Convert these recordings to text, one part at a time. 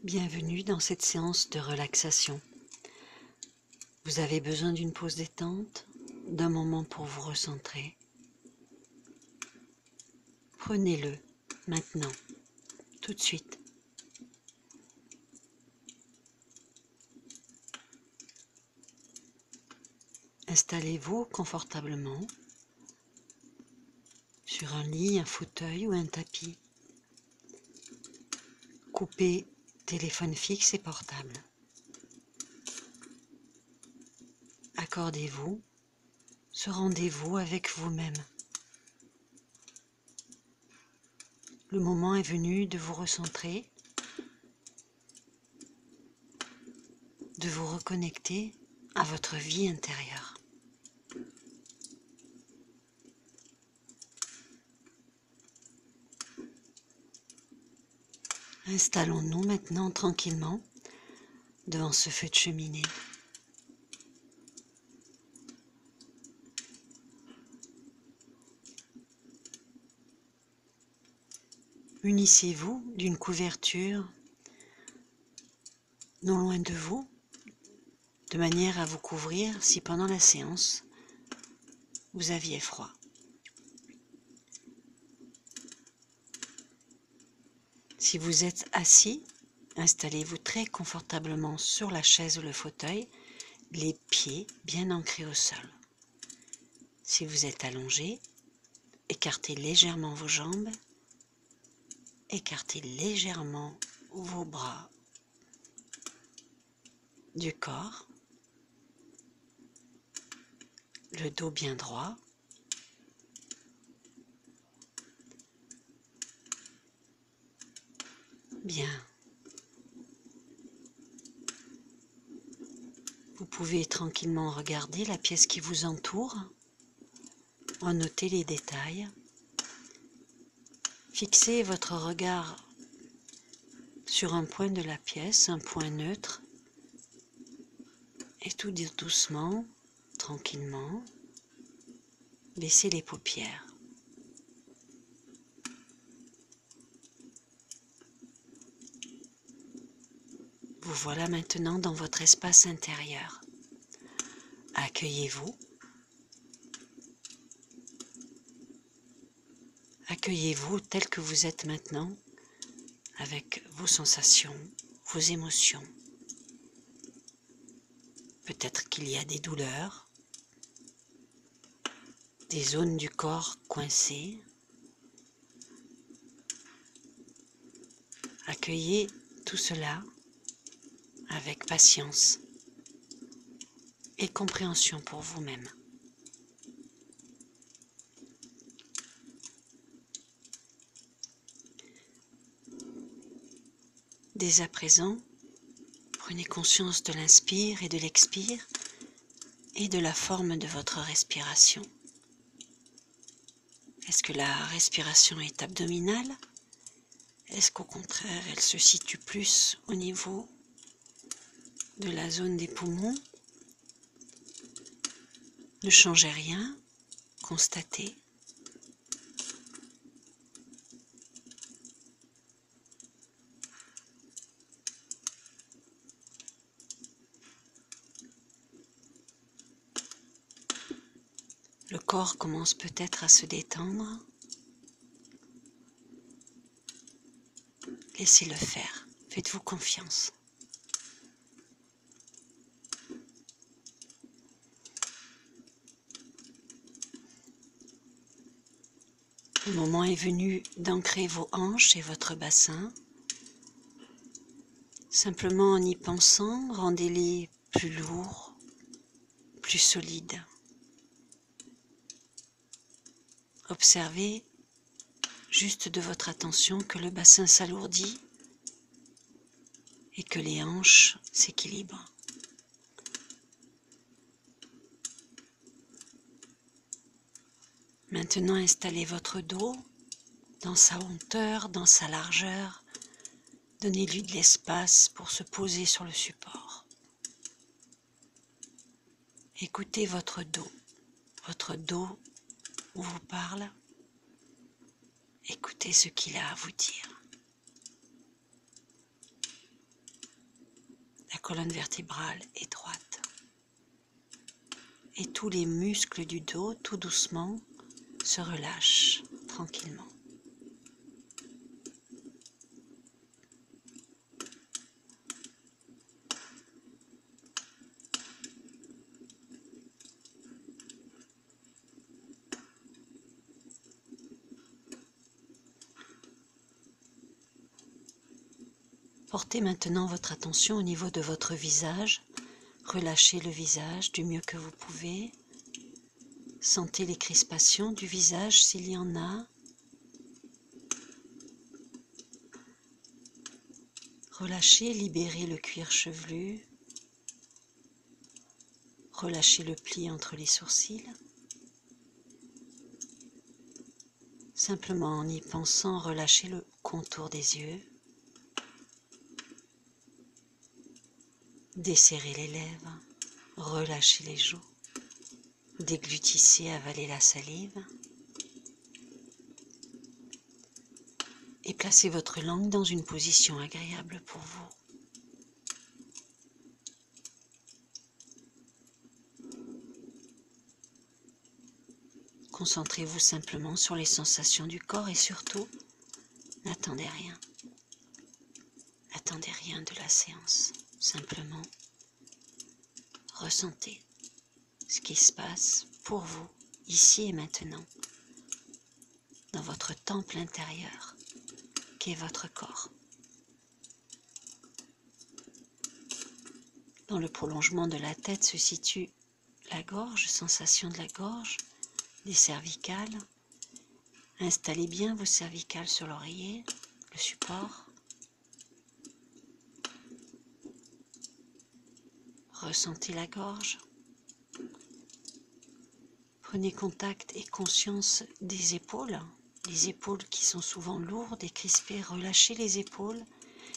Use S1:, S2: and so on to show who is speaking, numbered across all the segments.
S1: Bienvenue dans cette séance de relaxation. Vous avez besoin d'une pause détente, d'un moment pour vous recentrer. Prenez-le maintenant, tout de suite. Installez-vous confortablement sur un lit, un fauteuil ou un tapis. Coupez téléphone fixe et portable. Accordez-vous ce rendez-vous avec vous-même. Le moment est venu de vous recentrer, de vous reconnecter à votre vie intérieure. Installons-nous maintenant tranquillement devant ce feu de cheminée. Munissez-vous d'une couverture non loin de vous, de manière à vous couvrir si pendant la séance vous aviez froid. Si vous êtes assis, installez-vous très confortablement sur la chaise ou le fauteuil, les pieds bien ancrés au sol. Si vous êtes allongé, écartez légèrement vos jambes, écartez légèrement vos bras du corps, le dos bien droit. Bien. Vous pouvez tranquillement regarder la pièce qui vous entoure, en noter les détails. Fixez votre regard sur un point de la pièce, un point neutre, et tout doucement, tranquillement, baissez les paupières. Vous voilà maintenant dans votre espace intérieur. Accueillez-vous. Accueillez-vous tel que vous êtes maintenant, avec vos sensations, vos émotions. Peut-être qu'il y a des douleurs, des zones du corps coincées. Accueillez tout cela avec patience et compréhension pour vous-même. Dès à présent, prenez conscience de l'inspire et de l'expire et de la forme de votre respiration. Est-ce que la respiration est abdominale? Est-ce qu'au contraire, elle se situe plus au niveau de la zone des poumons? Ne changez rien, constatez. Le corps commence peut-être à se détendre. Laissez-le faire, faites-vous confiance. Le moment est venu d'ancrer vos hanches et votre bassin. Simplement en y pensant, rendez-les plus lourds, plus solides. Observez juste de votre attention que le bassin s'alourdit et que les hanches s'équilibrent. Maintenant, installez votre dos dans sa hauteur, dans sa largeur. Donnez-lui de l'espace pour se poser sur le support. Écoutez votre dos vous parle. Écoutez ce qu'il a à vous dire. colonne vertébrale est droite. Et tous les muscles du dos, tout doucement, se relâchent tranquillement. Portez maintenant votre attention au niveau de votre visage. Relâchez le visage du mieux que vous pouvez. Sentez les crispations du visage s'il y en a. Relâchez, libérez le cuir chevelu. Relâchez le pli entre les sourcils. Simplement en y pensant, relâchez le contour des yeux. Desserrez les lèvres, relâchez les joues, déglutissez, avalez la salive et placez votre langue dans une position agréable pour vous. Concentrez-vous simplement sur les sensations du corps et surtout, n'attendez rien. N'attendez rien de la séance, simplement ressentez ce qui se passe pour vous, ici et maintenant, dans votre temple intérieur, qu'est votre corps. Dans le prolongement de la tête se situe la gorge, sensation de la gorge, des cervicales. Installez bien vos cervicales sur l'oreiller, le support. Ressentez la gorge. Prenez contact et conscience des épaules, les épaules qui sont souvent lourdes et crispées. Relâchez les épaules,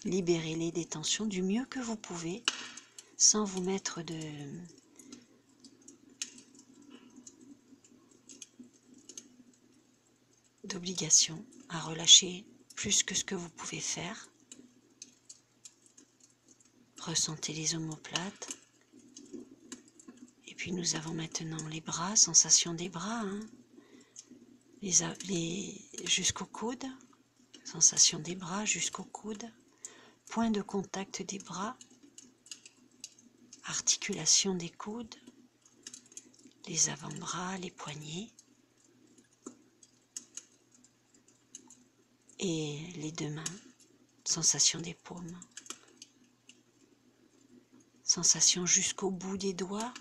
S1: libérez-les des tensions du mieux que vous pouvez, sans vous mettre d'obligation à relâcher plus que ce que vous pouvez faire. Ressentez les omoplates. Et puis nous avons maintenant les bras, sensation des bras, jusqu'au coude, sensation des bras jusqu'au coude, point de contact des bras, articulation des coudes, les avant-bras, les poignets et les deux mains, sensation des paumes, sensation jusqu'au bout des doigts,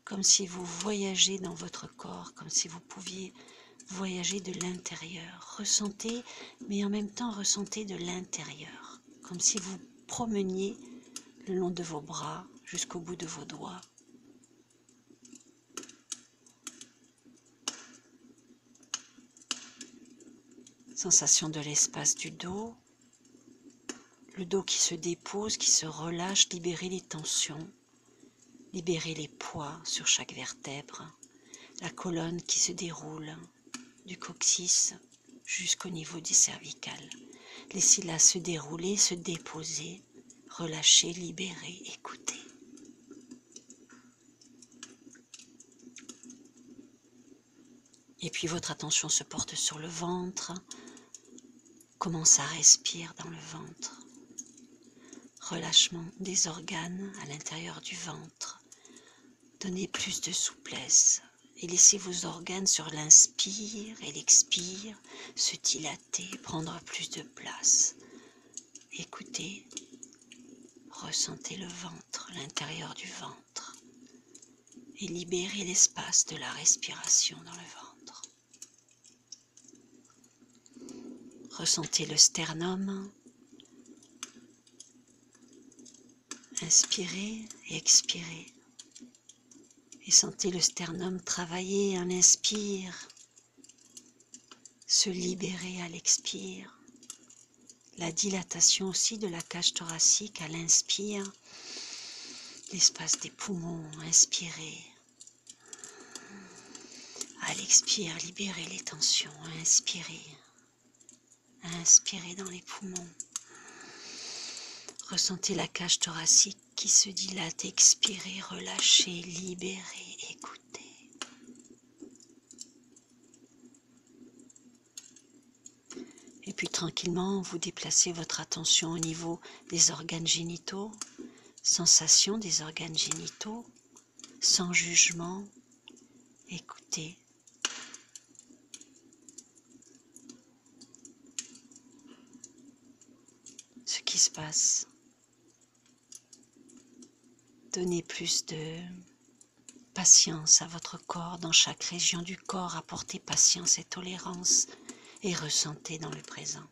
S1: comme si vous voyagez dans votre corps, comme si vous pouviez voyager de l'intérieur. Ressentez, mais en même temps ressentez de l'intérieur, comme si vous promeniez le long de vos bras jusqu'au bout de vos doigts. Sensation de l'espace du dos, le dos qui se dépose, qui se relâche, libérez les tensions, libérez les poids sur chaque vertèbre, la colonne qui se déroule du coccyx jusqu'au niveau des cervicales. Laissez-la se dérouler, se déposer, relâchez, libérez, écoutez. Et puis votre attention se porte sur le ventre. Comment ça respire dans le ventre? Relâchement des organes à l'intérieur du ventre. Donnez plus de souplesse et laissez vos organes sur l'inspire et l'expire se dilater, prendre plus de place. Écoutez, ressentez le ventre, l'intérieur du ventre et libérez l'espace de la respiration dans le ventre. Ressentez le sternum. Inspirez et expirez. Et sentez le sternum travailler à l'inspire, se libérer à l'expire. La dilatation aussi de la cage thoracique à l'inspire. L'espace des poumons, inspirez. À l'expire, libérez les tensions, inspirez. Inspirez dans les poumons. Ressentez la cage thoracique qui se dilate, expirez, relâchez, libérez, écoutez. Et puis tranquillement, vous déplacez votre attention au niveau des organes génitaux, sensation des organes génitaux, sans jugement, écoutez. Ce qui se passe. Donnez plus de patience à votre corps, dans chaque région du corps, apportez patience et tolérance et ressentez dans le présent.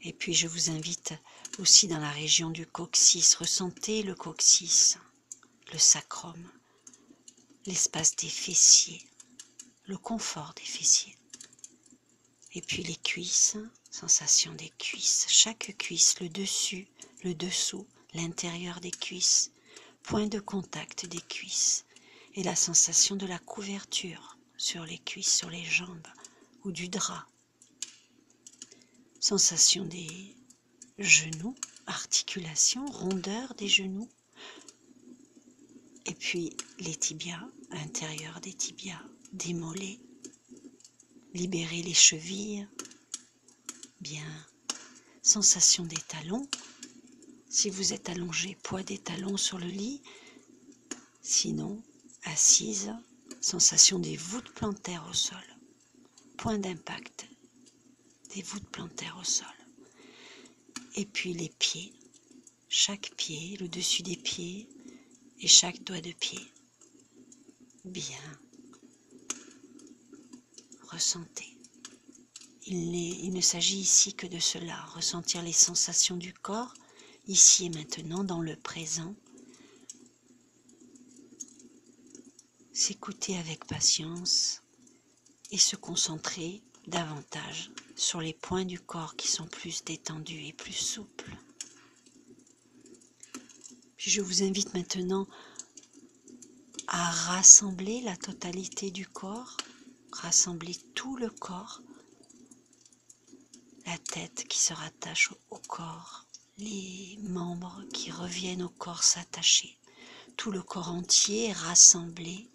S1: Et puis je vous invite aussi dans la région du coccyx, ressentez le coccyx, le sacrum, l'espace des fessiers, le confort des fessiers. Et puis les cuisses, sensation des cuisses, chaque cuisse, le dessus, le dessous, l'intérieur des cuisses, point de contact des cuisses et la sensation de la couverture sur les cuisses, sur les jambes ou du drap. Sensation des genoux, articulation, rondeur des genoux et puis les tibias, l'intérieur des tibias, des mollets. Libérez les chevilles, bien, sensation des talons. Si vous êtes allongé, poids des talons sur le lit. Sinon, assise, sensation des voûtes plantaires au sol. Point d'impact des voûtes plantaires au sol. Et puis les pieds, chaque pied, le dessus des pieds et chaque doigt de pied. Bien. Ressentez. Il ne s'agit ici que de cela, ressentir les sensations du corps, ici et maintenant, dans le présent. S'écouter avec patience et se concentrer davantage sur les points du corps qui sont plus détendus et plus souples. Puis je vous invite maintenant à rassembler la totalité du corps, rassembler tout le corps, la tête qui se rattache au corps, les membres qui reviennent au corps s'attacher, tout le corps entier est rassemblé.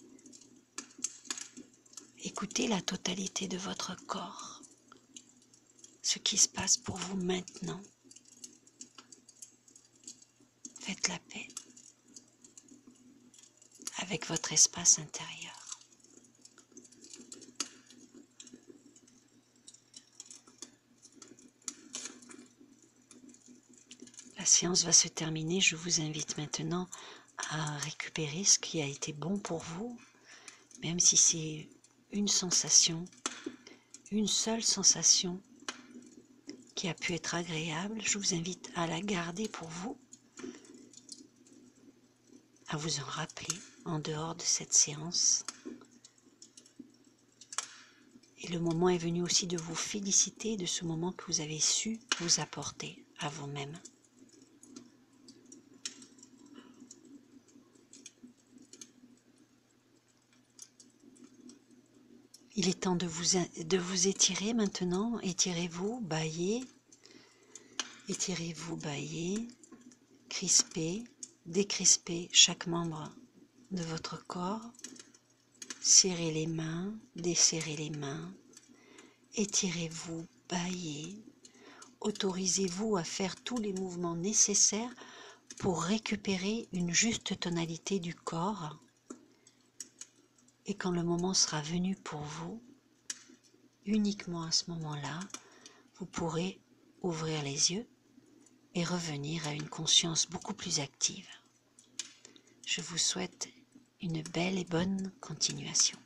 S1: Écoutez la totalité de votre corps, ce qui se passe pour vous maintenant. Faites la paix avec votre espace intérieur. La séance va se terminer. Je vous invite maintenant à récupérer ce qui a été bon pour vous, même si c'est une sensation, une seule sensation qui a pu être agréable. Je vous invite à la garder pour vous, à vous en rappeler en dehors de cette séance. Et le moment est venu aussi de vous féliciter de ce moment que vous avez su vous apporter à vous-même. Il est temps de vous étirer maintenant. Étirez-vous, bâillez. Étirez-vous, bâillez. Crispez, décrispez chaque membre de votre corps. Serrez les mains, desserrez les mains. Étirez-vous, bâillez. Autorisez-vous à faire tous les mouvements nécessaires pour récupérer une juste tonalité du corps. Et quand le moment sera venu pour vous, uniquement à ce moment-là, vous pourrez ouvrir les yeux et revenir à une conscience beaucoup plus active. Je vous souhaite une belle et bonne continuation.